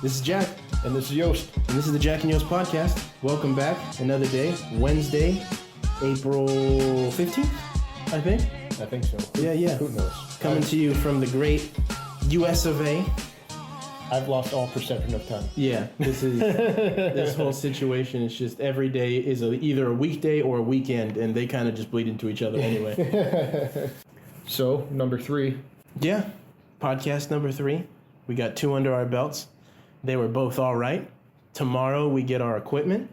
This is Jack. And this is Yost. And this is the Jack and Yost podcast. Welcome back. Another day. Wednesday, April 15th, I think. I think so. Yeah. Who knows? Coming to you from the great US of A. I've lost all perception of time. Yeah, this whole situation is just every day is either a weekday or a weekend, and they kind of just bleed into each other anyway. So, number 3. Yeah, podcast number 3. We got 2 under our belts. They were both all right. Tomorrow we get our equipment.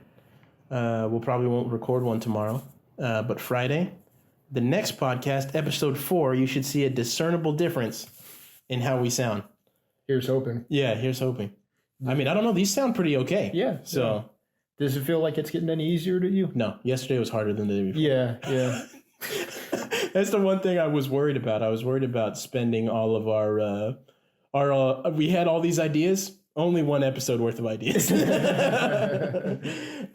We'll probably won't record one tomorrow, but Friday. The next podcast, episode 4, you should see a discernible difference in how we sound. Here's hoping. Yeah, here's hoping. I mean, I don't know. These sound pretty okay. Yeah. So, yeah. Does it feel like it's getting any easier to you? No. Yesterday was harder than the day before. Yeah. That's the one thing I was worried about. I was worried about spending all of our we had all these ideas. Only one episode worth of ideas. I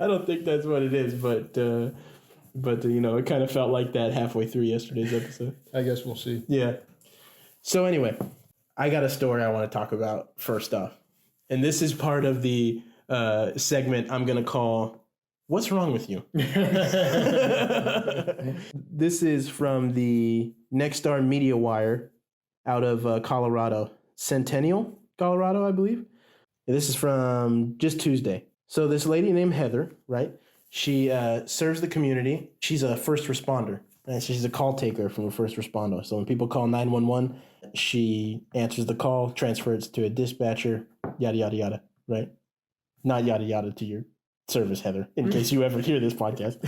don't think that's what it is, but you know, it kind of felt like that halfway through yesterday's episode. I guess we'll see. Yeah. So anyway, I got a story I want to talk about first off. And this is part of the segment I'm going to call, What's Wrong With You? This is from the Nexstar Media Wire out of Colorado. Centennial, Colorado, I believe. And this is from just Tuesday. So this lady named Heather, right? She serves the community. She's a first responder. And she's a call taker from a first responder. So when people call 911, she answers the call, transfers to a dispatcher, yada, yada, yada, right? Not yada, yada to your service, Heather, in case you ever hear this podcast.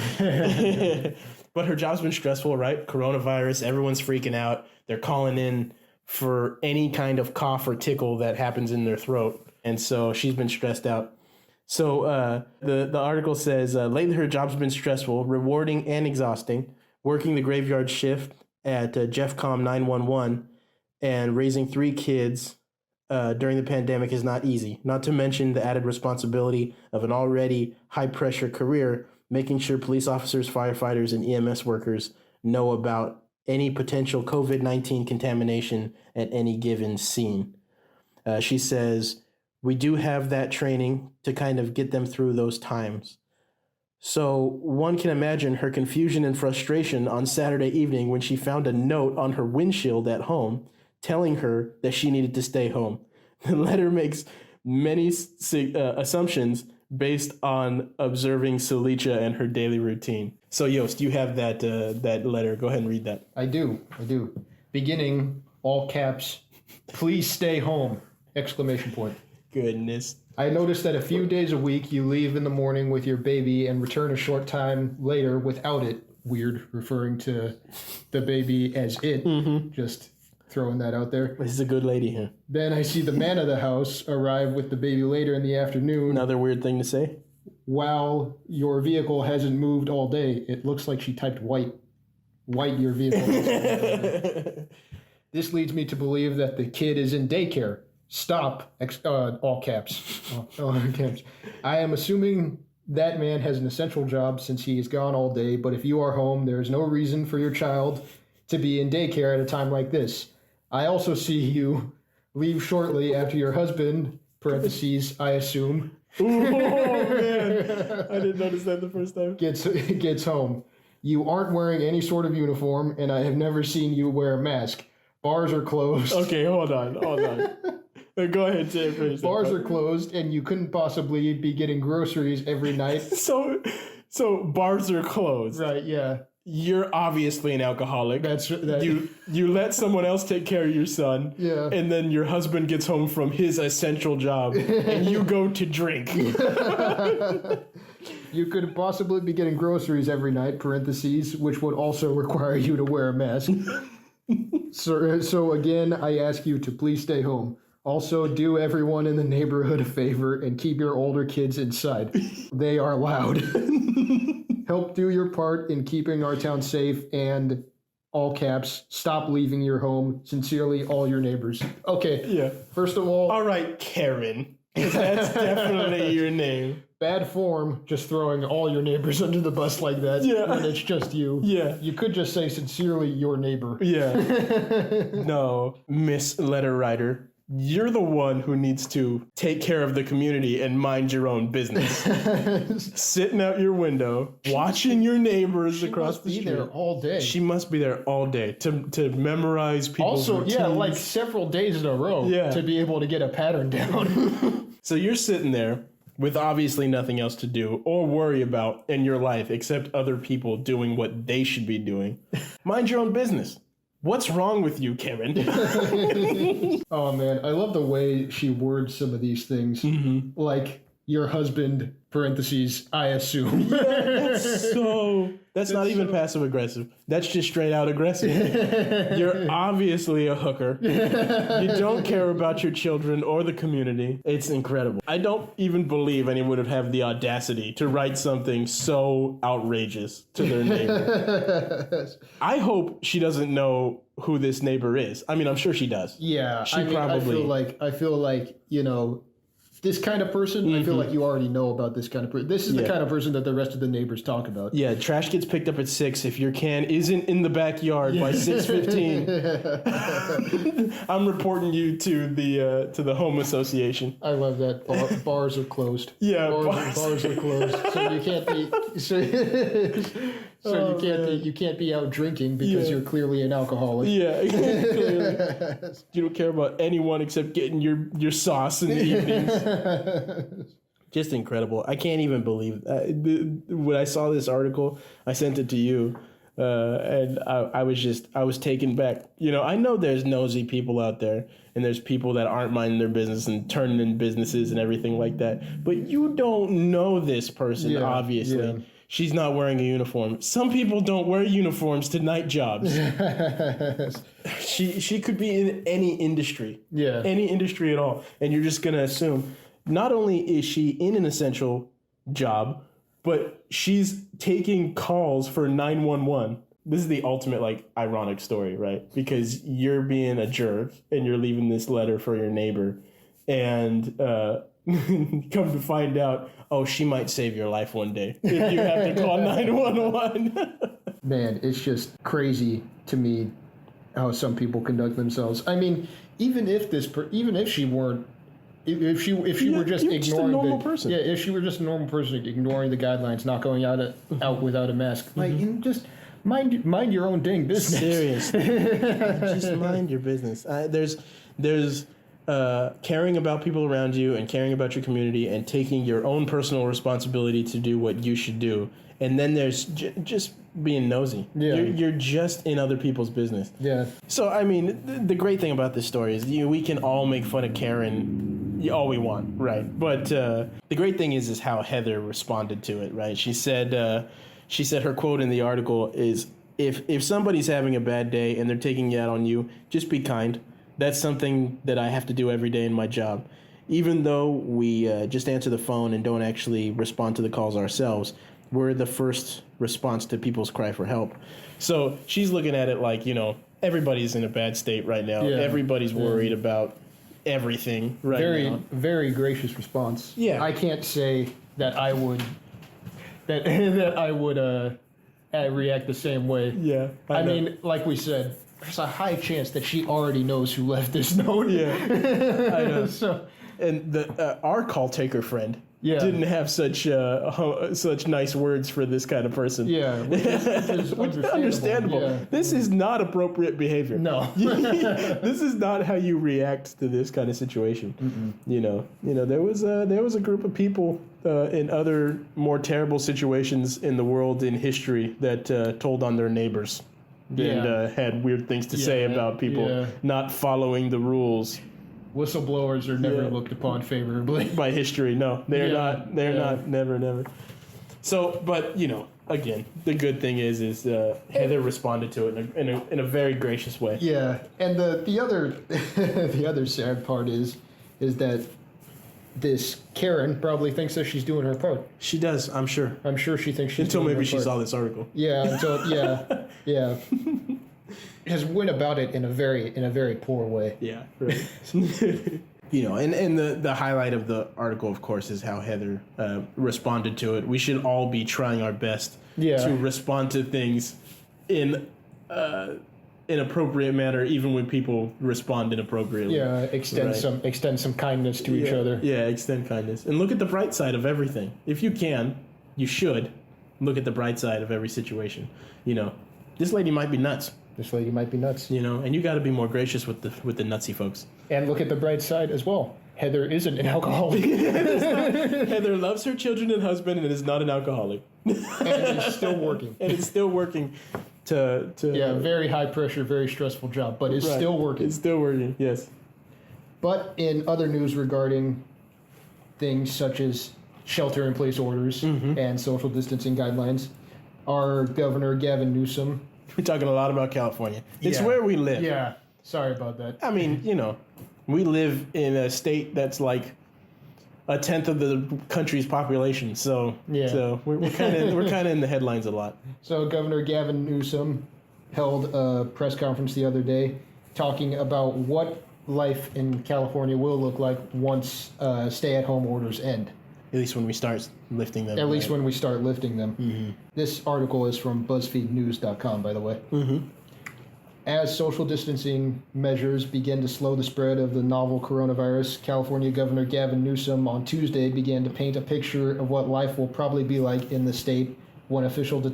But her job's been stressful, right? Coronavirus, everyone's freaking out. They're calling in for any kind of cough or tickle that happens in their throat. And so she's been stressed out. So the article says, lately her job's been stressful, rewarding and exhausting. Working the graveyard shift at Jeffcom 911 and raising 3 kids during the pandemic is not easy. Not to mention the added responsibility of an already high-pressure career, making sure police officers, firefighters, and EMS workers know about any potential COVID-19 contamination at any given scene. She says, we do have that training to kind of get them through those times. So one can imagine her confusion and frustration on Saturday evening when she found a note on her windshield at home telling her that she needed to stay home. The letter makes many assumptions based on observing Salicha and her daily routine. So Yost, you have that letter. Go ahead and read that. I do. Beginning, all caps, please stay home, ! Goodness. I noticed that a few days a week you leave in the morning with your baby and return a short time later without it. Weird, referring to the baby as it. Mm-hmm. Just throwing that out there. This is a good lady here. Then I see the man of the house arrive with the baby later in the afternoon. Another weird thing to say. While your vehicle hasn't moved all day. It looks like she typed white. White your vehicle. This leads me to believe that the kid is in daycare. Stop, all caps. All caps. I am assuming that man has an essential job since he is gone all day, but if you are home, there is no reason for your child to be in daycare at a time like this. I also see you leave shortly after your husband, parentheses, I assume. Oh, man. I didn't notice that the first time. Gets home. You aren't wearing any sort of uniform, and I have never seen you wear a mask. Bars are closed. Okay, hold on. Go ahead, finish. Bars are closed, and you couldn't possibly be getting groceries every night. So bars are closed. Right, yeah. You're obviously an alcoholic. That. You let someone else take care of your son. Yeah. And then your husband gets home from his essential job, and you go to drink. You could possibly be getting groceries every night, parentheses, which would also require you to wear a mask. So again, I ask you to please stay home. Also, do everyone in the neighborhood a favor and keep your older kids inside. They are loud. Help do your part in keeping our town safe and, all caps, stop leaving your home. Sincerely, all your neighbors. Okay. Yeah. First of all. All right, Karen. That's definitely your name. Bad form, just throwing all your neighbors under the bus like that. Yeah. When it's just you. Yeah. You could just say, sincerely, your neighbor. Yeah. No, Miss Letter Writer. you're the one who needs to take care of the community and mind your own business. Sitting out your window, watching your neighbors across the street. She must be there all day. She must be there all day to memorize people's routines. like several days in a row to be able to get a pattern down. So you're sitting there with obviously nothing else to do or worry about in your life except other people doing what they should be doing. Mind your own business. What's wrong with you, Karen? Oh, man. I love the way she words some of these things. Mm-hmm. Like, your husband, parentheses, I assume. That's not even passive aggressive. That's just straight out aggressive. You're obviously a hooker. You don't care about your children or the community. It's incredible. I don't even believe anyone would have the audacity to write something so outrageous to their neighbor. I hope she doesn't know who this neighbor is. I mean, I'm sure she does. Yeah, probably. I feel like, you know, this kind of person, I feel like you already know about this kind of person. This is the kind of person that the rest of the neighbors talk about. Yeah, trash gets picked up at 6. If your can isn't in the backyard by 6:15, I'm reporting you to the home association. I love that. Bars are closed. Yeah, bars are closed. So you can't be you can't be out drinking because you're clearly an alcoholic. Yeah, clearly. You don't care about anyone except getting your sauce in the evenings. Just incredible. I can't even believe when I saw this article, I sent it to you, and I was taken back. You know, I know there's nosy people out there, and there's people that aren't minding their business and turning in businesses and everything like that. But you don't know this person, obviously. Yeah. She's not wearing a uniform. Some people don't wear uniforms to night jobs. She could be in any industry. Yeah. Any industry at all. And you're just going to assume not only is she in an essential job, but she's taking calls for 911. This is the ultimate, like, ironic story, right? Because you're being a jerk and you're leaving this letter for your neighbor. And come to find out, oh, she might save your life one day if you have to call 911. Man, it's just crazy to me how some people conduct themselves. I mean, even if she weren't, if she were just ignoring just a normal person. Yeah, if she were just a normal person ignoring the guidelines, not going out without a mask, like, you know, just mind your own dang business. Seriously, just mind your business. There's caring about people around you and caring about your community and taking your own personal responsibility to do what you should do. And then there's just being nosy. Yeah. You're just in other people's business. Yeah. So, I mean, the great thing about this story is we can all make fun of Karen all we want, right? But the great thing is how Heather responded to it, right? She said her quote in the article is, if somebody's having a bad day and they're taking it out on you, just be kind. That's something that I have to do every day in my job. Even though we just answer the phone and don't actually respond to the calls ourselves, we're the first response to people's cry for help. So she's looking at it like, you know, everybody's in a bad state right now. Yeah. Everybody's worried about everything right now. Very gracious response. Yeah. I can't say that I would react the same way. Yeah. I mean, like we said, there's a high chance that she already knows who left this note. Yeah, I know. And our call taker friend didn't have such nice words for this kind of person. Yeah, which is understandable. Yeah. This is not appropriate behavior. No, this is not how you react to this kind of situation. Mm-mm. You know, there was a group of people in other more terrible situations in the world in history that told on their neighbors. And had weird things to say about people not following the rules. Whistleblowers are never looked upon favorably by history. No, they're not. They're not. Never. So, but you know, again, the good thing is Heather responded to it in a very gracious way. Yeah, and the other sad part is that this Karen probably thinks that she's doing her part. She does, I'm sure. I'm sure she thinks she's until doing maybe her part. She saw this article. Yeah, yeah. Has went about it in a very poor way. Yeah, right. You know, and the highlight of the article, of course, is how Heather responded to it. We should all be trying our best to respond to things in inappropriate manner, even when people respond inappropriately. Yeah, extend some kindness to each other. Yeah, extend kindness. And look at the bright side of everything. If you can, you should look at the bright side of every situation. You know, this lady might be nuts. This lady might be nuts. You know, and you got to be more gracious with the nutsy folks. And look at the bright side as well. Heather isn't an alcoholic. Heather loves her children and husband and is not an alcoholic. And is still working. And it's still working to very high pressure, very stressful job, but it's still working. It's still working, yes. But in other news regarding things such as shelter-in-place orders and social distancing guidelines, our Governor Gavin Newsom... We're talking a lot about California. It's where we live. Yeah, sorry about that. I mean, you know, we live in a state that's like a tenth of the country's population, so we're kind of in the headlines a lot. So Governor Gavin Newsom held a press conference the other day talking about what life in California will look like once stay-at-home orders end. At least when we start lifting them. At least when we start lifting them. Mm-hmm. This article is from BuzzFeedNews.com, by the way. Mm-hmm. As social distancing measures begin to slow the spread of the novel coronavirus, California Governor Gavin Newsom on Tuesday began to paint a picture of what life will probably be like in the state when officials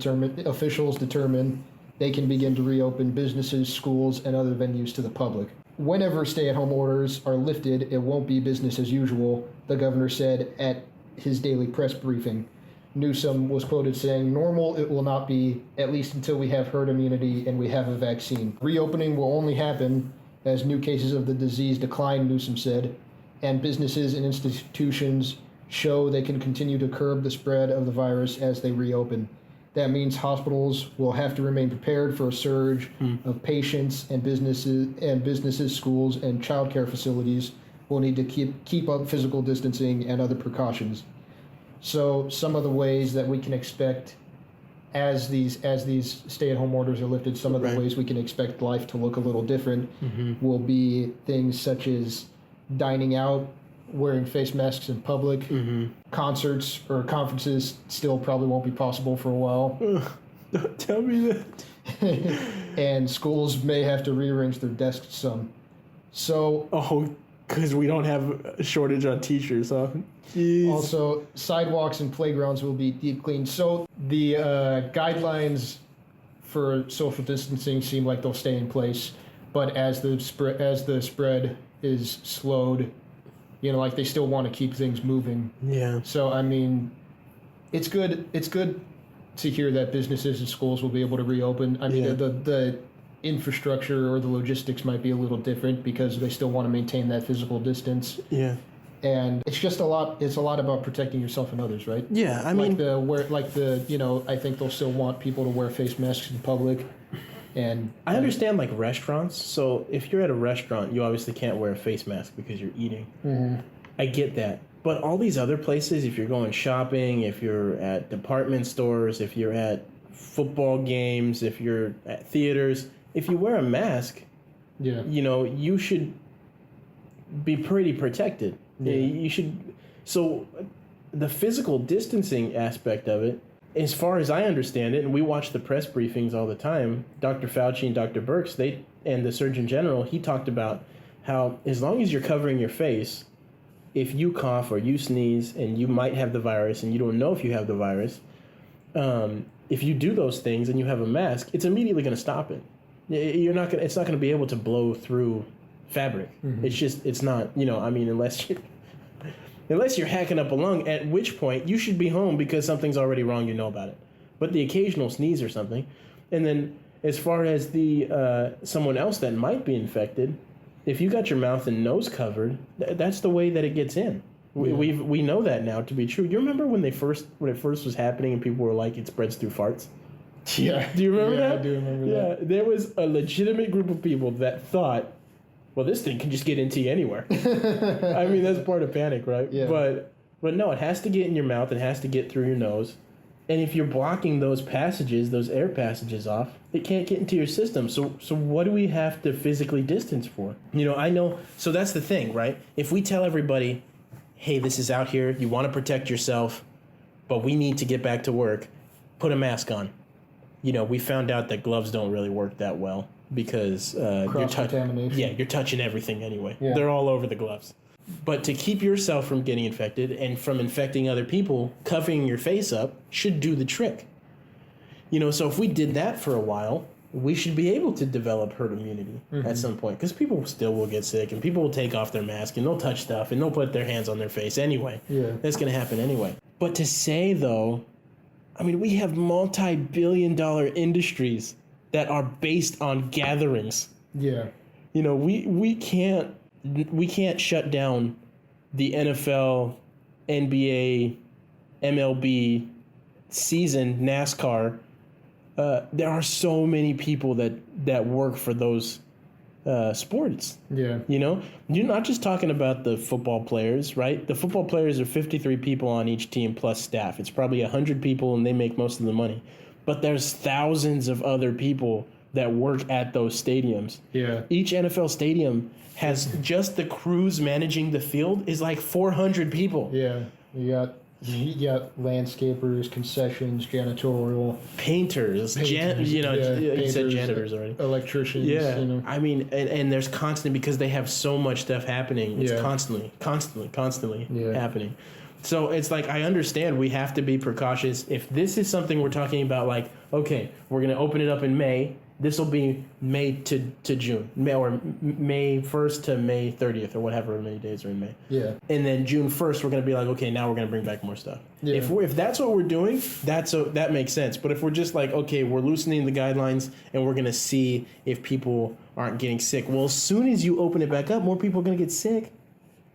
determine they can begin to reopen businesses, schools, and other venues to the public. Whenever stay-at-home orders are lifted, it won't be business as usual, the governor said at his daily press briefing. Newsom was quoted saying, "Normal it will not be, at least until we have herd immunity and we have a vaccine. Reopening will only happen as new cases of the disease decline," Newsom said, "and businesses and institutions show they can continue to curb the spread of the virus as they reopen. That means hospitals will have to remain prepared for a surge of patients, and businesses, schools, and childcare facilities will need to keep up physical distancing and other precautions." So some of the ways that we can expect as these stay-at-home orders are lifted, some of the ways we can expect life to look a little different will be things such as dining out, wearing face masks in public, concerts or conferences still probably won't be possible for a while. Don't tell me that. And schools may have to rearrange their desks some. So because we don't have a shortage on teachers, huh? Jeez. Also, sidewalks and playgrounds will be deep cleaned. So the guidelines for social distancing seem like they'll stay in place, but as the spread is slowed, you know, like they still want to keep things moving. Yeah. So I mean, it's good to hear that businesses and schools will be able to reopen. I mean, the infrastructure or the logistics might be a little different because they still want to maintain that physical distance. Yeah. And it's just a lot about protecting yourself and others, right? Yeah, I mean, I think they'll still want people to wear face masks in public. And I understand like restaurants. So if you're at a restaurant, you obviously can't wear a face mask because you're eating. Mm-hmm. I get that. But all these other places, if you're going shopping, if you're at department stores, if you're at football games, if you're at theaters, if you wear a mask, you know, you should be pretty protected. Yeah. You should. So the physical distancing aspect of it, as far as I understand it, and we watch the press briefings all the time, Dr. Fauci and Dr. Birx, and the Surgeon General, he talked about how as long as you're covering your face, if you cough or you sneeze and you might have the virus and you don't know if you have the virus, if you do those things and you have a mask, it's immediately going to stop it. It's not going to be able to blow through fabric. Mm-hmm. It's not, you know, I mean, unless you're hacking up a lung, at which point you should be home because something's already wrong, you know about it. But the occasional sneeze or something. And then as far as the someone else that might be infected, if you got your mouth and nose covered, that's the way that it gets in. Yeah. We know that now to be true. You remember when it first was happening and people were like, it spreads through farts? Yeah. Do you remember that? I do remember that. Yeah, there was a legitimate group of people that thought, well, this thing can just get into you anywhere. I mean, that's part of panic, right? Yeah. But no, it has to get in your mouth. It has to get through your nose. And if you're blocking those air passages off, it can't get into your system. So what do we have to physically distance for? You know, I know. So that's the thing, right? If we tell everybody, hey, this is out here, you want to protect yourself, but we need to get back to work, put a mask on. You know, we found out that gloves don't really work that well. because you're cross-contamination. you're touching everything anyway. Yeah. They're all over the gloves. But to keep yourself from getting infected and from infecting other people, covering your face up should do the trick. So if we did that for a while, we should be able to develop herd immunity at some point, because people still will get sick and people will take off their mask and they'll touch stuff and they'll put their hands on their face anyway. Yeah. That's going to happen anyway. But to say, though, I mean, we have multi-billion-dollar industries that are based on gatherings. Yeah. We can't shut down the NFL, NBA, MLB season, NASCAR. There are so many people that work for those sports. Yeah. You're not just talking about the football players, right? The football players are 53 people on each team plus staff. It's probably 100 people and they make most of the money. But there's thousands of other people that work at those stadiums. Yeah. Each NFL stadium has just the crews managing the field is like 400 people. Yeah. You got landscapers, concessions, janitorial, painters, you said janitors already. Electricians. Yeah. I mean, and there's constant, because they have so much stuff happening. It's constantly happening. So it's like, I understand we have to be precautious. If this is something we're talking about, like, okay, we're going to open it up in May. This will be May to June, or May 1st to May 30th, or whatever many days are in May. Yeah. And then June 1st, we're going to be like, okay, now we're going to bring back more stuff. Yeah. If that's what we're doing, that makes sense. But if we're just like, okay, we're loosening the guidelines and we're going to see if people aren't getting sick. Well, as soon as you open it back up, more people are going to get sick.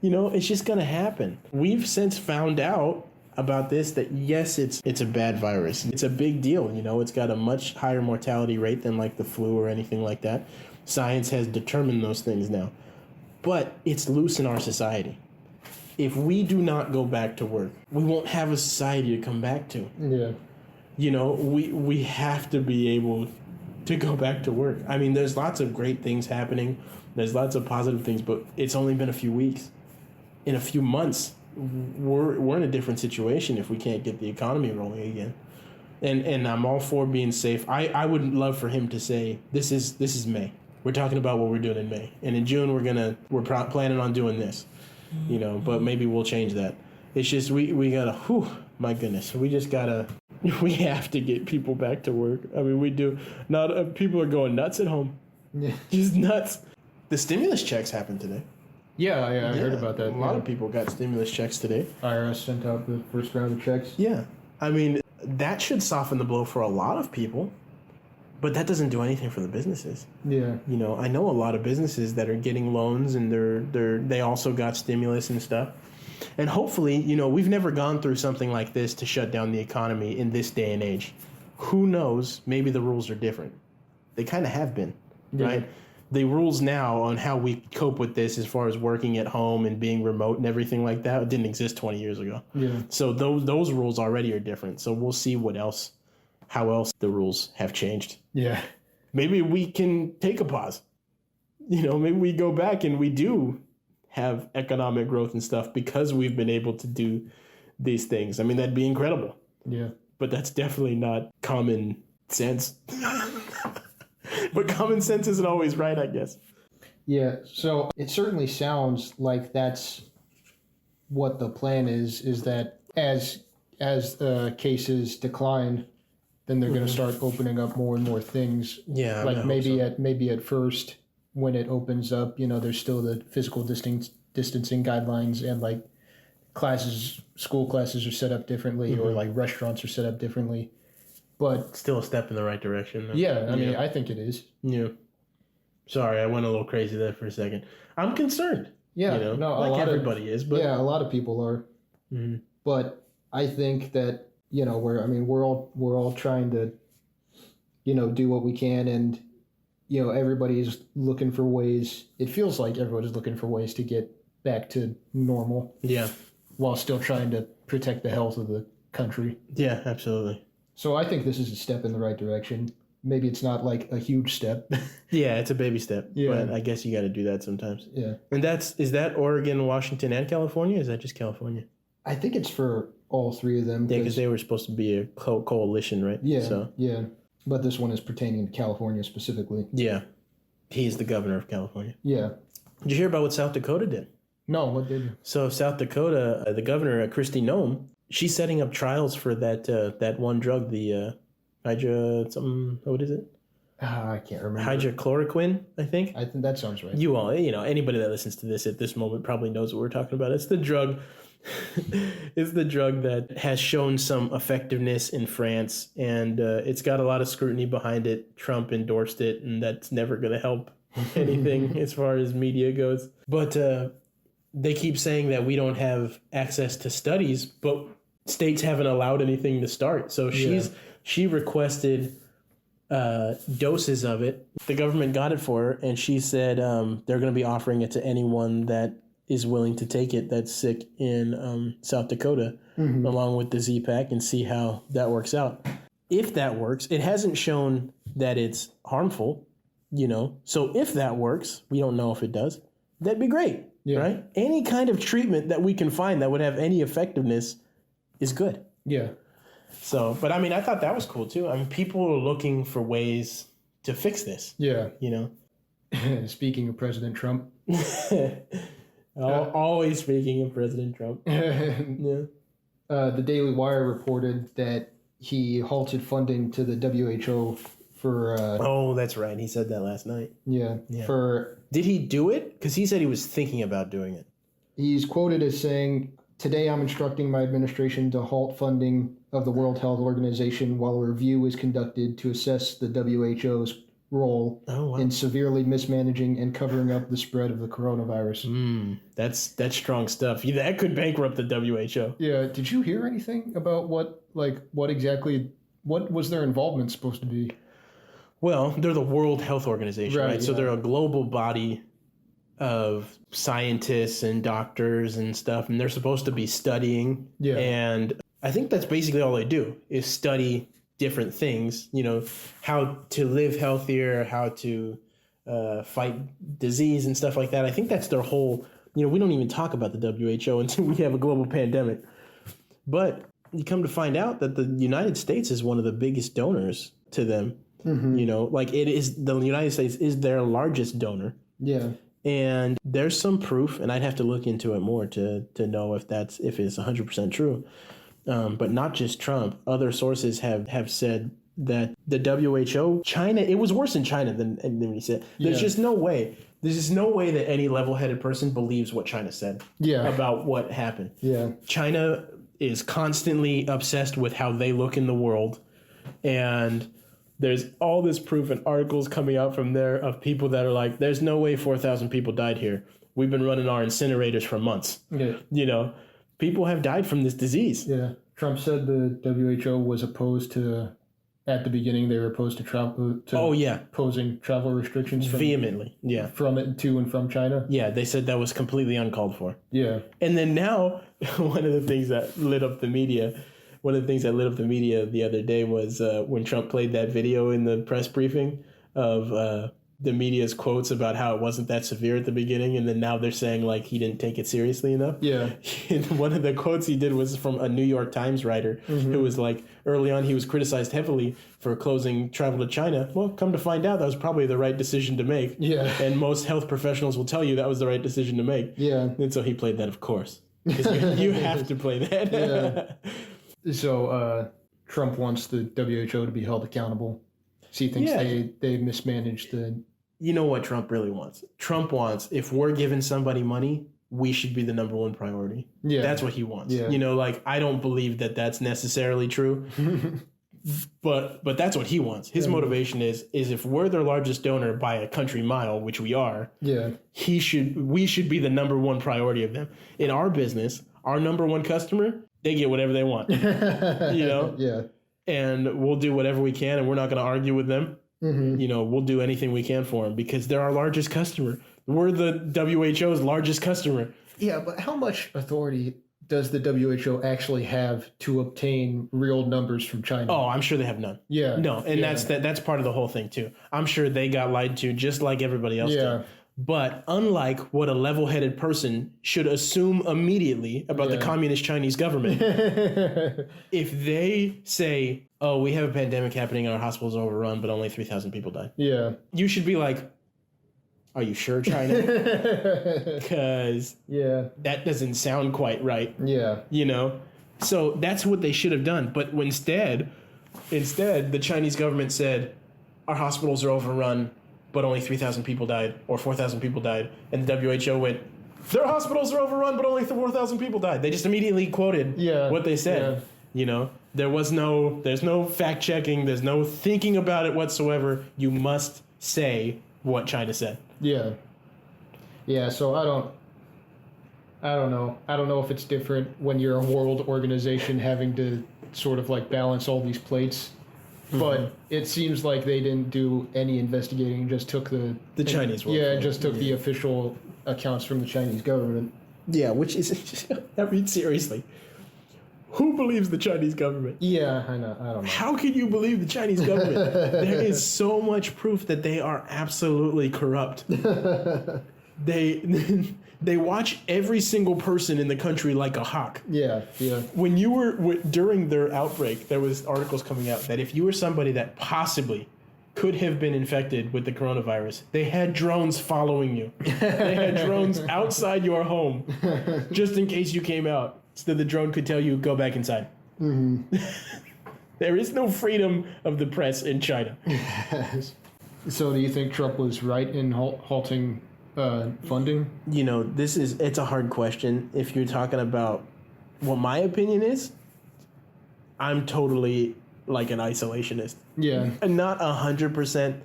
It's just going to happen. We've since found out about this that, yes, it's a bad virus. It's a big deal. It's got a much higher mortality rate than like the flu or anything like that. Science has determined those things now. But it's loose in our society. If we do not go back to work, we won't have a society to come back to. Yeah. We have to be able to go back to work. I mean, there's lots of great things happening. There's lots of positive things, but it's only been a few weeks. In a few months, we're in a different situation if we can't get the economy rolling again. And I'm all for being safe. I would love for him to say, this is May. We're talking about what we're doing in May. And in June, we're planning on doing this. But maybe we'll change that. It's just we gotta, my goodness, we have to get people back to work. I mean, we do. Not people are going nuts at home. Yeah. Just nuts. The stimulus checks happened today. Yeah, I heard about that. A lot of people got stimulus checks today. IRS sent out the first round of checks. Yeah. I mean, that should soften the blow for a lot of people, but that doesn't do anything for the businesses. Yeah. I know a lot of businesses that are getting loans and they also got stimulus and stuff. And hopefully, we've never gone through something like this to shut down the economy in this day and age. Who knows? Maybe the rules are different. They kind of have been, right? The rules now on how we cope with this as far as working at home and being remote and everything like that didn't exist 20 years ago. Yeah. So those rules already are different. So we'll see how else the rules have changed. Yeah. Maybe we can take a pause. Maybe we go back and we do have economic growth and stuff because we've been able to do these things. I mean, that'd be incredible. Yeah. But that's definitely not common sense. But common sense isn't always right, I guess. Yeah, so it certainly sounds like that's what the plan is that as cases decline, then they're going to start opening up more and more things. Yeah, like maybe at first when it opens up, there's still the physical distancing guidelines, and like school classes are set up differently, or like restaurants are set up differently. But still a step in the right direction. Yeah, I mean, I think it is. Yeah. Sorry, I went a little crazy there for a secg. I'm concerned. Yeah, like everybody is. But yeah, a lot of people are. Mm-hmm. But I think that we're all trying to, do what we can, and everybody's looking for ways. It feels like everybody's looking for ways to get back to normal. Yeah. While still trying to protect the health of the country. Yeah, absolutely. So I think this is a step in the right direction. Maybe it's not like a huge step. Yeah, it's a baby step. Yeah. But I guess you got to do that sometimes. Yeah. And is that Oregon, Washington, and California? Or is that just California? I think it's for all three of them. Yeah, because they were supposed to be a coalition, right? Yeah. Yeah. But this one is pertaining to California specifically. Yeah. He's the governor of California. Yeah. Did you hear about what South Dakota did? No, what did you? So South Dakota, the governor, Kristi Noem, she's setting up trials for that one drug, the hydra something. What is it? I can't remember. Hydrochloroquine, I think. I think that sounds right. You all, anybody that listens to this at this moment probably knows what we're talking about. It's the drug. It's the drug that has shown some effectiveness in France, and it's got a lot of scrutiny behind it. Trump endorsed it, and that's never going to help anything as far as media goes. But they keep saying that we don't have access to studies, but states haven't allowed anything to start. So she requested doses of it. The government got it for her, and she said they're going to be offering it to anyone that is willing to take it that's sick in South Dakota, along with the Z-Pack, and see how that works out. If that works, it hasn't shown that it's harmful, So if that works, we don't know if it does, that'd be great, right? Any kind of treatment that we can find that would have any effectiveness is good. Yeah. So, but I mean, I thought that was cool too. I mean, people are looking for ways to fix this. Yeah. Speaking of President Trump. Always speaking of President Trump. The Daily Wire reported that he halted funding to the WHO for... oh, that's right. He said that last night. Yeah. Did he do it? Because he said he was thinking about doing it. He's quoted as saying, "Today I'm instructing my administration to halt funding of the World Health Organization while a review is conducted to assess the WHO's role in severely mismanaging and covering up the spread of the coronavirus." That's strong stuff. That could bankrupt the WHO. Yeah. Did you hear anything about what was their involvement supposed to be? Well, they're the World Health Organization, right? So Yeah. they're a global body of scientists and doctors and stuff, and they're supposed to be studying. Yeah. And I think that's basically all they do is study different things, how to live healthier, how to fight disease and stuff like that. I think that's their whole, we don't even talk about the WHO until we have a global pandemic. But you come to find out that the United States is one of the biggest donors to them. It is, the United States is their largest donor. Yeah. And there's some proof, and I'd have to look into it more to know if it's 100% true. But not just Trump. Other sources have said that the WHO, China, it was worse in China than he said. There's just no way. There's just no way that any level-headed person believes what China said about what happened. Yeah. China is constantly obsessed with how they look in the world, and there's all this proof and articles coming out from there of people that are like, there's no way 4,000 people died here. We've been running our incinerators for months. Yeah. People have died from this disease. Yeah. Trump said the WHO was opposed to, at the beginning, they were opposed to travel. Posing travel restrictions Vehemently. Yeah. From it to and from China. Yeah. They said that was completely uncalled for. Yeah. And then now, one of the things that lit up the media the other day was when Trump played that video in the press briefing of the media's quotes about how it wasn't that severe at the beginning, and then now they're saying like he didn't take it seriously enough. Yeah. One of the quotes he did was from a New York Times writer who was like, early on he was criticized heavily for closing travel to China. Well, come to find out, that was probably the right decision to make. Yeah. And most health professionals will tell you that was the right decision to make. Yeah. And so he played that, of course. Because you have to play that. Yeah. So Trump wants the WHO to be held accountable. He thinks they mismanaged the... You know what Trump really wants? Trump wants, if we're giving somebody money, we should be the number one priority. Yeah. That's what he wants. Yeah. I don't believe that that's necessarily true. but that's what he wants. His motivation is if we're their largest donor by a country mile, which we are, we should be the number one priority of them. In our business, our number one customer, they get whatever they want. Yeah. And we'll do whatever we can, and we're not going to argue with them. We'll do anything we can for them because they're our largest customer. We're the WHO's largest customer. Yeah, but how much authority does the WHO actually have to obtain real numbers from China? Oh, I'm sure they have none. Yeah. No, and that's part of the whole thing too. I'm sure they got lied to just like everybody else did. But unlike what a level-headed person should assume immediately about the communist Chinese government, if they say, oh, we have a pandemic happening and our hospital's overrun, but only 3,000 people died. Yeah. You should be like, are you sure, China? Because that doesn't sound quite right. Yeah. So that's what they should have done. But instead, the Chinese government said, our hospitals are overrun, but only 3,000 people died, or 4,000 people died. And the WHO went, their hospitals are overrun, but only 4,000 people died. They just immediately quoted what they said. Yeah. There's no fact checking. There's no thinking about it whatsoever. You must say what China said. Yeah. Yeah. So I don't know. I don't know if it's different when you're a world organization having to sort of like balance all these plates. Mm-hmm. But it seems like they didn't do any investigating, just took the Chinese word. Yeah, just took the official accounts from the Chinese government. Yeah, which is, I mean, seriously. Who believes the Chinese government? Yeah, I know. I don't know. How can you believe the Chinese government? There is so much proof that they are absolutely corrupt. They watch every single person in the country like a hawk. Yeah. When you were during their outbreak, there was articles coming out that if you were somebody that possibly could have been infected with the coronavirus, they had drones following you. They had drones outside your home just in case you came out. So the drone could tell you, go back inside. Mm-hmm. There is no freedom of the press in China. So do you think Trump was right in halting funding? It's a hard question. If you're talking about what my opinion is, I'm totally like an isolationist. Yeah. And not 100%.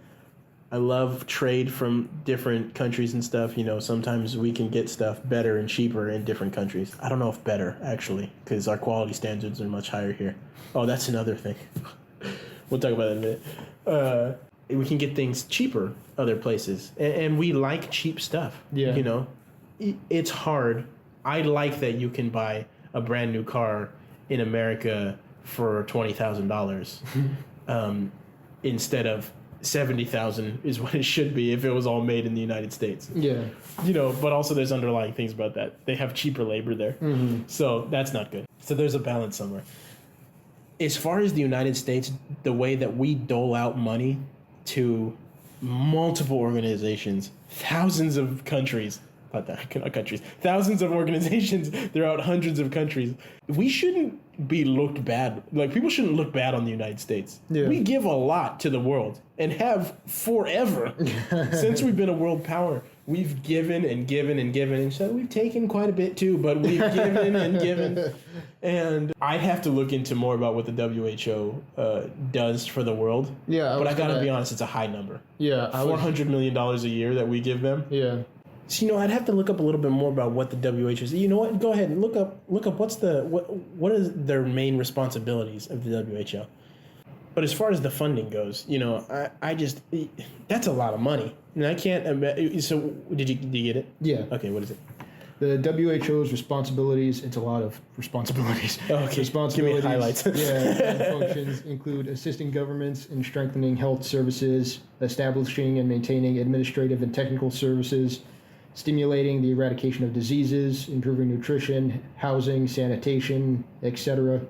I love trade from different countries and stuff. Sometimes we can get stuff better and cheaper in different countries. I don't know if better, actually, because our quality standards are much higher here. Oh, that's another thing. We'll talk about that in a minute. We can get things cheaper other places. And we like cheap stuff. Yeah. It's hard. I like that you can buy a brand new car in America for $20,000 instead of $70,000 is what it should be if it was all made in the United States. Yeah. But also there's underlying things about that. They have cheaper labor there. Mm-hmm. So that's not good. So there's a balance somewhere. As far as the United States, the way that we dole out money to multiple organizations, thousands of countries, not countries, thousands of organizations throughout hundreds of countries, we shouldn't be looked bad. Like, people shouldn't look bad on the United States. Yeah. We give a lot to the world and have forever. Since we've been a world power, we've given and given and given. And so we've taken quite a bit too, but we've given and given. And I'd have to look into more about what the WHO does for the world. Yeah, but I gotta be honest, it's a high number. Yeah, $400 million a year that we give them. Yeah. So, I'd have to look up a little bit more about what the WHO is. You know what? Go ahead and look up what is their main responsibilities of the WHO. But as far as the funding goes, I just, that's a lot of money. And I can't imagine. So did you get it? Yeah. Okay, what is it? The WHO's responsibilities, it's a lot of responsibilities. Okay, responsibilities, give me highlights. And functions include assisting governments in strengthening health services, establishing and maintaining administrative and technical services, stimulating the eradication of diseases, improving nutrition, housing, sanitation, etc.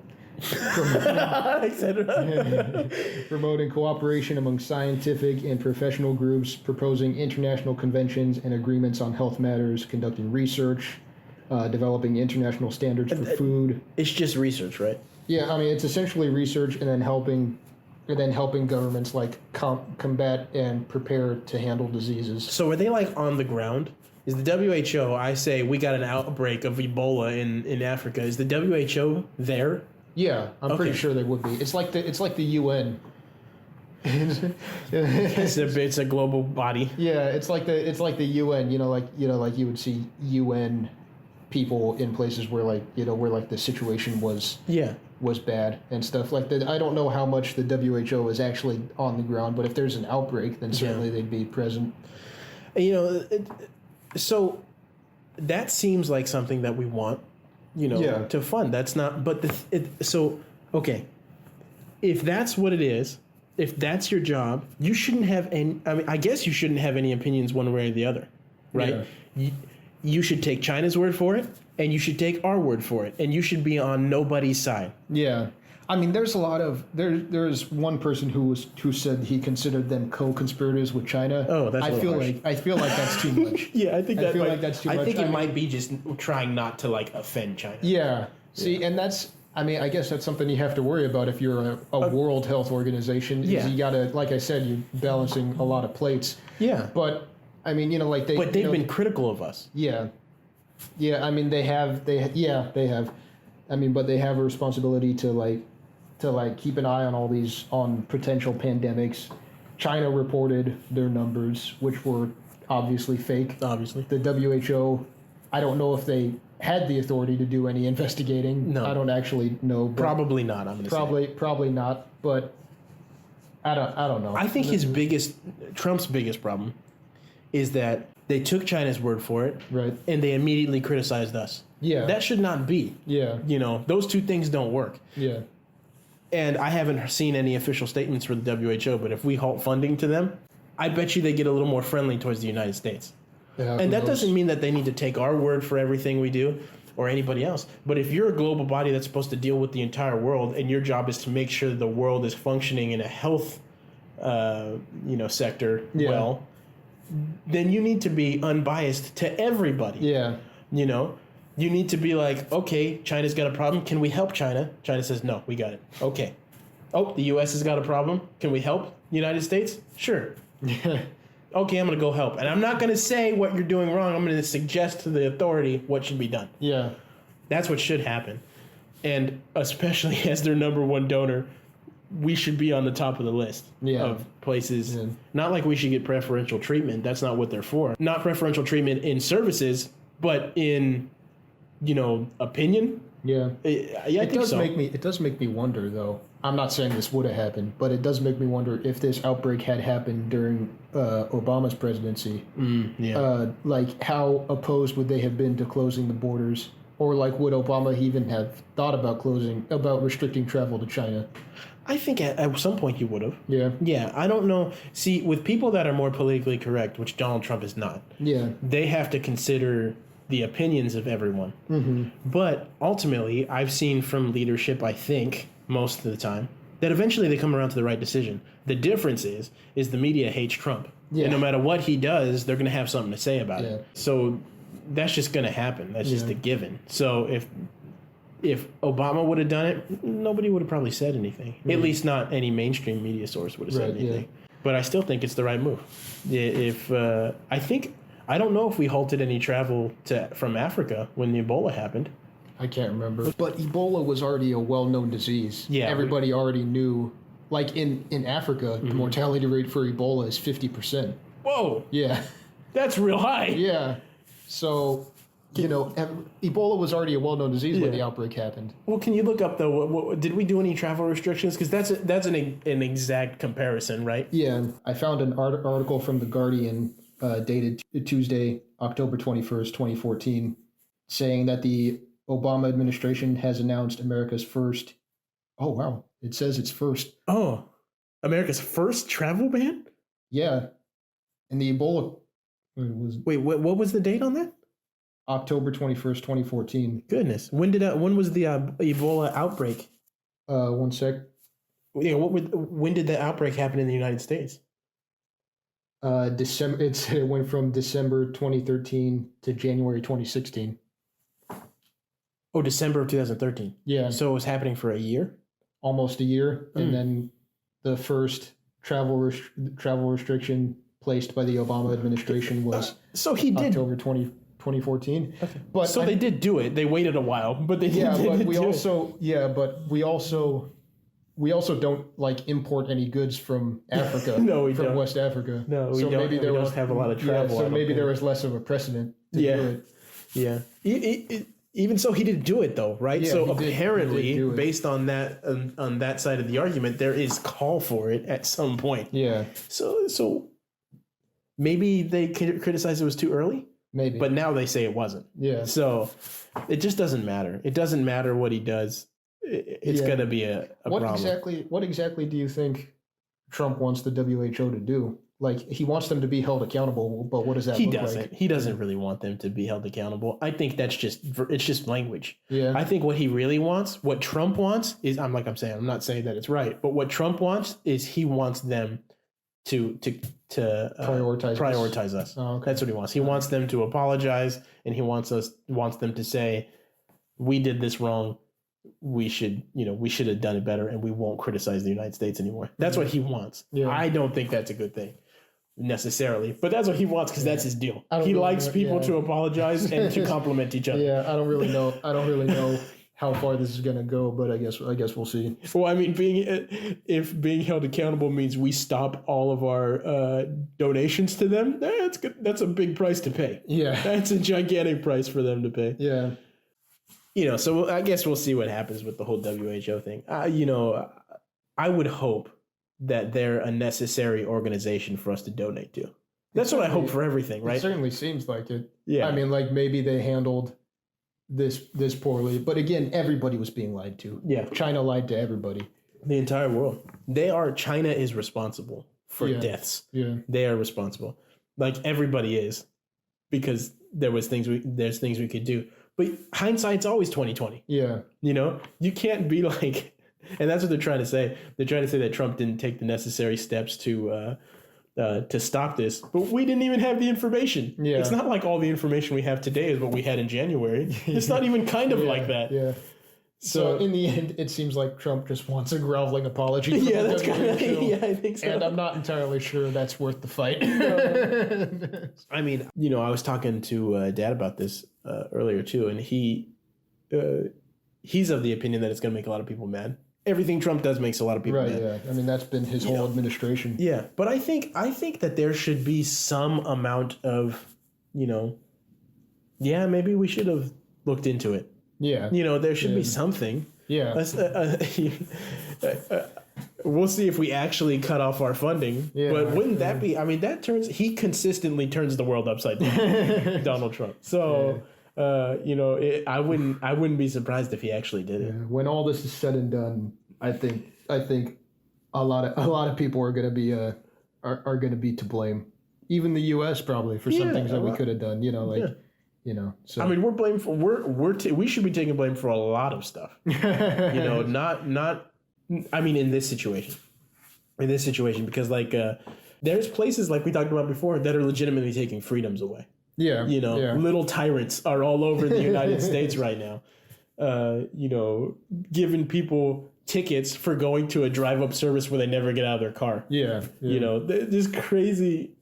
Promoting cooperation among scientific and professional groups, proposing international conventions and agreements on health matters, conducting research, developing international standards for food. It's just research, right? Yeah, I mean, it's essentially research and then helping governments like combat and prepare to handle diseases. So are they like on the ground? Is the WHO, I say we got an outbreak of Ebola in Africa, is the WHO there? Yeah, I'm pretty sure they would be. It's like the UN. It's a global body. Yeah, it's like the UN. Like you would see UN people in places where where the situation was bad and stuff like that. I don't know how much the WHO is actually on the ground, but if there's an outbreak, then certainly they'd be present. So that seems like something that we want, to fund. That's not, but okay. If that's what it is, if that's your job, you shouldn't have any, I guess you shouldn't have any opinions one way or the other, right? Yeah. You should take China's word for it, and you should take our word for it, and you should be on nobody's side. Yeah. I mean, there's a lot of there's one person who said he considered them co-conspirators with China. Oh, that's I feel like that's too much. Yeah, I think that's too much. I think it might be just trying not to like offend China. Yeah. See, and that's. I mean, I guess that's something you have to worry about if you're a World Health Organization. Yeah. You gotta, like I said, you're balancing a lot of plates. Yeah. But I mean, like they. But they've been critical of us. Yeah. Yeah. I mean, they have. They have. I mean, but they have a responsibility to keep an eye on potential pandemics. China reported their numbers, which were obviously fake. Obviously. The WHO, I don't know if they had the authority to do any investigating. No. I don't actually know. Probably not, I'm going to say. Probably not, but I don't know. I think Trump's biggest problem is that they took China's word for it. Right. And they immediately criticized us. Yeah. That should not be. Yeah. Those two things don't work. Yeah. And I haven't seen any official statements for the WHO, but if we halt funding to them, I bet you they get a little more friendly towards the United States. Yeah, and that doesn't mean that they need to take our word for everything we do or anybody else. But if you're a global body that's supposed to deal with the entire world and your job is to make sure that the world is functioning in a health sector well, then you need to be unbiased to everybody. Yeah. You need to be like, okay, China's got a problem. Can we help China? China says, no, we got it. Okay. Oh, the U.S. has got a problem. Can we help the United States? Sure. Okay, I'm going to go help. And I'm not going to say what you're doing wrong. I'm going to suggest to the authority what should be done. Yeah. That's what should happen. And especially as their number one donor, we should be on the top of the list of places. Yeah. Not like we should get preferential treatment. That's not what they're for. Not preferential treatment in services, but in, opinion. Yeah. I think so. It does make me wonder, though. I'm not saying this would have happened, but it does make me wonder if this outbreak had happened during Obama's presidency. Like, how opposed would they have been to closing the borders? Or, like, would Obama even have thought about restricting travel to China? I think at some point he would have. Yeah. Yeah, I don't know. See, with people that are more politically correct, which Donald Trump is not, they have to consider the opinions of everyone. Mm-hmm. But ultimately, I've seen from leadership, I think, most of the time, that eventually they come around to the right decision. The difference is the media hates Trump. Yeah. And no matter what he does, they're going to have something to say about it. So that's just going to happen. That's just a given. So if Obama would have done it, nobody would have probably said anything. At least not any mainstream media source would have said anything. But I still think it's the right move. I don't know if we halted any travel from Africa when the Ebola happened. I can't remember. But Ebola was already a well-known disease. Yeah. Everybody already knew. Like in Africa, the mortality rate for Ebola is 50%. Whoa. Yeah. That's real high. Yeah. So, Ebola was already a well-known disease when the outbreak happened. Well, can you look up, though, did we do any travel restrictions? Because that's an exact comparison, right? Yeah. I found an article from The Guardian dated Tuesday, October 21st, 2014, saying that the Obama administration has announced America's first. Oh, wow. It says it's first. Oh, America's first travel ban? Yeah. And the Ebola was. Wait, what was the date on that? October 21st, 2014. Goodness. When was the Ebola outbreak? One sec. Yeah, when did the outbreak happen in the United States? December. It went from December 2013 to January 2016. Oh, December of 2013. Yeah. So it was happening for a year? Almost a year. And then the first travel restriction placed by the Obama administration was October 2014. Okay. But they did do it. They waited a while, but they did. We also don't import any goods from Africa. No, we from don't. West Africa. No, we don't. Maybe we don't have a lot of travel. So maybe there was less of a precedent to do it. Yeah. Even so, he didn't do it though, right? Yeah, so apparently, based on that side of the argument, there is call for it at some point. Yeah. So maybe they criticized it was too early. Maybe. But now they say it wasn't. Yeah. So it just doesn't matter. It doesn't matter what he does. It's going to be a problem. What exactly do you think Trump wants the WHO to do? Like, he wants them to be held accountable, but what does that He look doesn't. like? He doesn't really want them to be held accountable. I think it's just language. Yeah. I think what he really wants, what Trump wants, is I'm not saying that it's right, but what Trump wants is he wants them to prioritize us. Oh, okay. That's what he wants. He wants them to apologize, and he wants them to say, we did this wrong. We should have done it better, and we won't criticize the United States anymore. That's what he wants. Yeah. I don't think that's a good thing necessarily, but that's what he wants because that's his deal. He really likes know, people to apologize and to compliment each other. Yeah, I don't really know how far this is gonna go, but I guess we'll see. Well, I mean, if being held accountable means we stop all of our donations to them, that's good. That's a big price to pay. Yeah, That's a gigantic price for them to pay. yeah. So I guess we'll see what happens with the whole WHO thing. I would hope that they're a necessary organization for us to donate to. That's what I hope for everything, right? It certainly seems like it. Yeah. I mean, like, maybe they handled this poorly, but again, everybody was being lied to. Yeah. China lied to everybody. The entire world. China is responsible for deaths. Yeah. They are responsible. Like everybody is, because there's things we could do. But hindsight's always 20/20. Yeah. You can't be like, and that's what they're trying to say. They're trying to say that Trump didn't take the necessary steps to stop this, but we didn't even have the information. Yeah. It's not like all the information we have today is what we had in January. It's not even kind of like that. Yeah. So in the end, it seems like Trump just wants a groveling apology. From Yeah, the that's kind of, WHO, yeah, I think so. and I'm not entirely sure that's worth the fight. I mean, I was talking to Dad about this earlier too, and he's of the opinion that it's going to make a lot of people mad. Everything Trump does makes a lot of people Right, mad. yeah. I mean, that's been his whole administration. Yeah, but I think that there should be some amount of, maybe we should have looked into it. Yeah. There should be something. Yeah. We'll see if we actually cut off our funding. Yeah, But wouldn't that be? I mean, he consistently turns the world upside down, Donald Trump. So, I wouldn't be surprised if he actually did it. When all this is said and done, I think a lot of people are going to be are going to be to blame. Even the U.S. probably for some things that we could have done. So I mean, we're blamed for we should be taking blame for a lot of stuff. Not. I mean, in this situation, because there's places like we talked about before that are legitimately taking freedoms away. Yeah. Little tyrants are all over the United States right now. Giving people tickets for going to a drive-up service where they never get out of their car. Yeah. This crazy.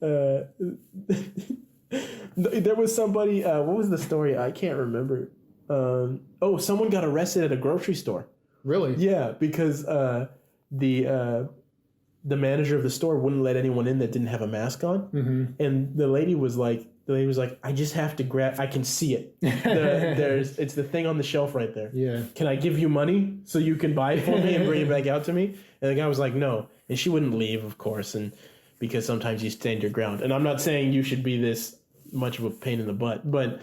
There was somebody. What was the story? I can't remember. Someone got arrested at a grocery store. Really? Yeah, because the manager of the store wouldn't let anyone in that didn't have a mask on, and the lady was like, I just have to grab. I can see it. It's the thing on the shelf right there. Yeah. Can I give you money so you can buy it for me and bring it back out to me? And the guy was like, no, and she wouldn't leave, of course, and because sometimes you stand your ground. And I'm not saying you should be this much of a pain in the butt, but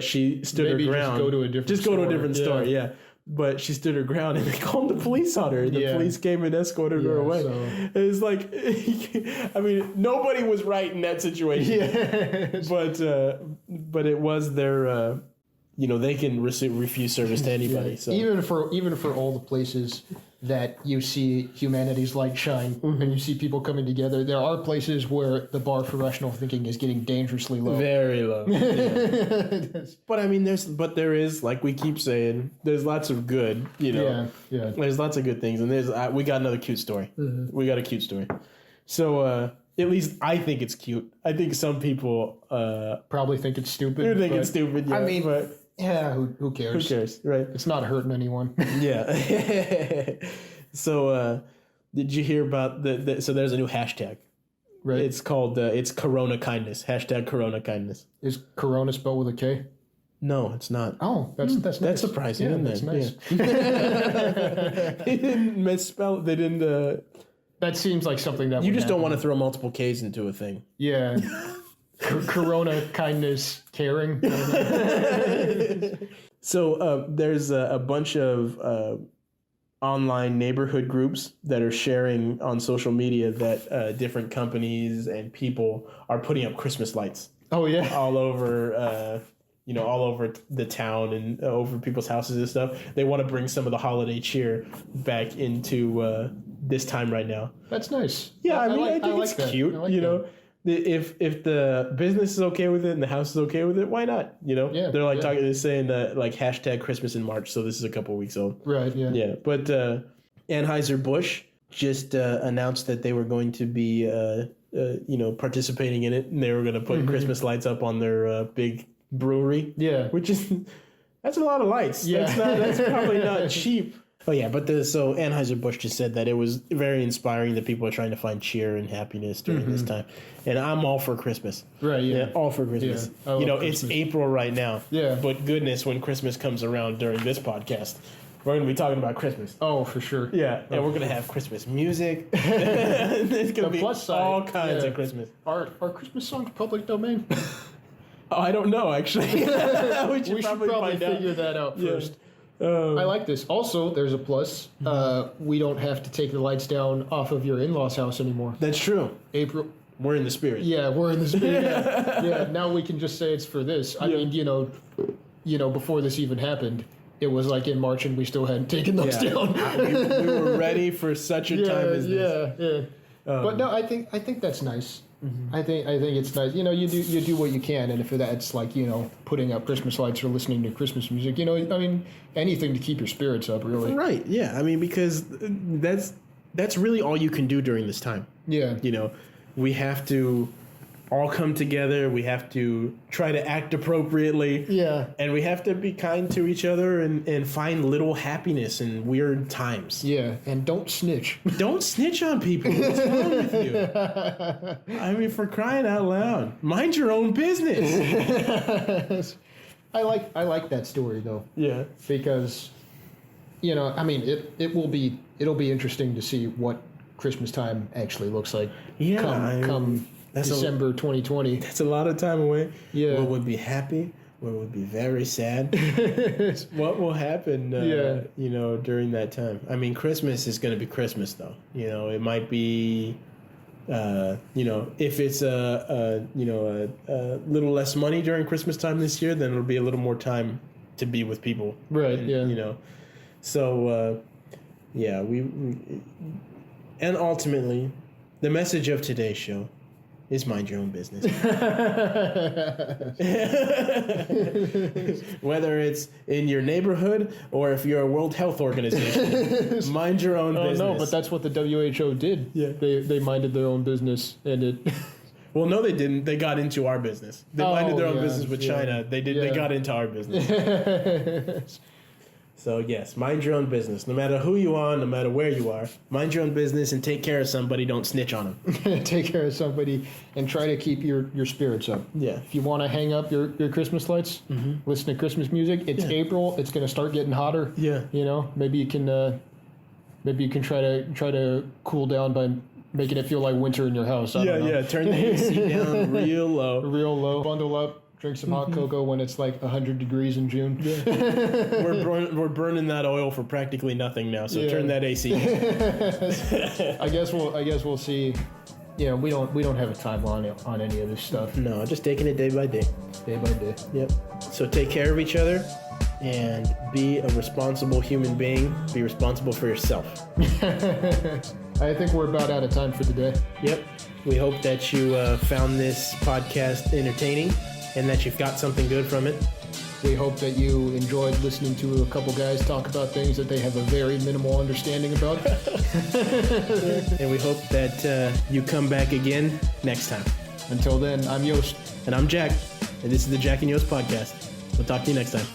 she stood her ground. Just go to a different store. Yeah. But she stood her ground, and they called the police on her. And the police came and escorted her away. So. It's like, I mean, nobody was right in that situation. Yeah. But it was their, they can refuse service to anybody. Yeah. So even for all the places that you see humanity's light shine, and you see people coming together, there are places where the bar for rational thinking is getting dangerously low. Very low. Yeah. But I mean, there is, like we keep saying, there's lots of good, Yeah. There's lots of good things, and we got another cute story. We got a cute story. So at least I think it's cute. I think some people probably think it's stupid. You think it's stupid. Yeah, I mean, but yeah, who cares? Who cares, right? It's not hurting anyone. Yeah. So did you hear about so there's a new hashtag. Right. It's called it's Corona Kindness. Hashtag Corona Kindness. Is Corona spelled with a K? No, it's not. Oh, that's nice. That's surprising, isn't that's it? nice. Yeah. They didn't misspell. They didn't. That seems like something that you just don't want to throw multiple K's into a thing. Yeah. Corona Kindness Caring. So there's a bunch of online neighborhood groups that are sharing on social media that different companies and people are putting up Christmas lights. Oh yeah. All over, all over the town and over people's houses and stuff. They want to bring some of the holiday cheer back into this time right now. That's nice. Yeah, I think it's cute. If the business is okay with it and the house is okay with it, why not? Yeah, they're like they're saying that like hashtag Christmas in March. So this is a couple weeks old. Right. Yeah. Yeah, but Anheuser-Busch just announced that they were going to be participating in it, and they were going to put Christmas lights up on their big brewery. Yeah, which is that's a lot of lights. Yeah, that's probably not cheap. Oh yeah, but so Anheuser-Busch just said that it was very inspiring that people are trying to find cheer and happiness during this time, and I'm all for Christmas. Right. Yeah. All for Christmas. Yeah, it's April right now. Yeah. But goodness, when Christmas comes around during this podcast, we're going to be talking about Christmas. Oh, for sure. Yeah, and we're going to have Christmas music. It's going to be all kinds of Christmas. Are Christmas songs public domain? Oh, I don't know, actually. we should probably figure that out first. I like this. Also, there's a plus. We don't have to take the lights down off of your in-laws' house anymore. That's true. April. We're in the spirit. Yeah, we're in the spirit. Yeah. Now we can just say it's for this. I mean, before this even happened, it was like in March and we still hadn't taken those down. we were ready for such a time as this. Yeah. But no, I think that's nice. I think it's nice. You do what you can, and if that's like putting up Christmas lights or listening to Christmas music, anything to keep your spirits up, really. Right. Yeah. I mean, because that's really all you can do during this time. Yeah. We have to all come together. We have to try to act appropriately. Yeah. And we have to be kind to each other and find little happiness in weird times. Yeah. And don't snitch. Don't snitch on people. What's wrong with you? I mean, for crying out loud. Mind your own business. I like that story though. Yeah. Because it'll be interesting to see what Christmas time actually looks like. Yeah. Come December 2020. That's a lot of time away. Yeah. What would be happy? What would be very sad? What will happen, during that time? I mean, Christmas is going to be Christmas, though. It might be, if it's a little less money during Christmas time this year, then it'll be a little more time to be with people. Right, and, So, we and ultimately, the message of today's show is mind your own business. Whether it's in your neighborhood or if you're a World Health Organization, mind your own business. No, but that's what the WHO did. Yeah. They minded their own business, and it... Well, no, they didn't. They got into our business. They minded their own business with China. They did. They got into our business. So, yes, mind your own business. No matter who you are, no matter where you are, mind your own business and take care of somebody. Don't snitch on them. Take care of somebody and try to keep your spirits up. Yeah. If you want to hang up your Christmas lights, listen to Christmas music. It's April. It's going to start getting hotter. Yeah. Maybe you can try to cool down by making it feel like winter in your house. I don't know. Yeah. Turn the AC down real low. Real low. Bundle up. Drink some hot cocoa when it's like 100 degrees in June. Yeah. We're burning that oil for practically nothing now. So turn that AC. I guess we'll see. We don't have a timeline on any of this stuff. No, just taking it day by day. Day by day. Yep. So take care of each other and be a responsible human being. Be responsible for yourself. I think we're about out of time for today. Yep. We hope that you found this podcast entertaining and that you've got something good from it. We hope that you enjoyed listening to a couple guys talk about things that they have a very minimal understanding about. And we hope that you come back again next time. Until then, I'm Yost. And I'm Jack. And this is the Jack and Yost podcast. We'll talk to you next time.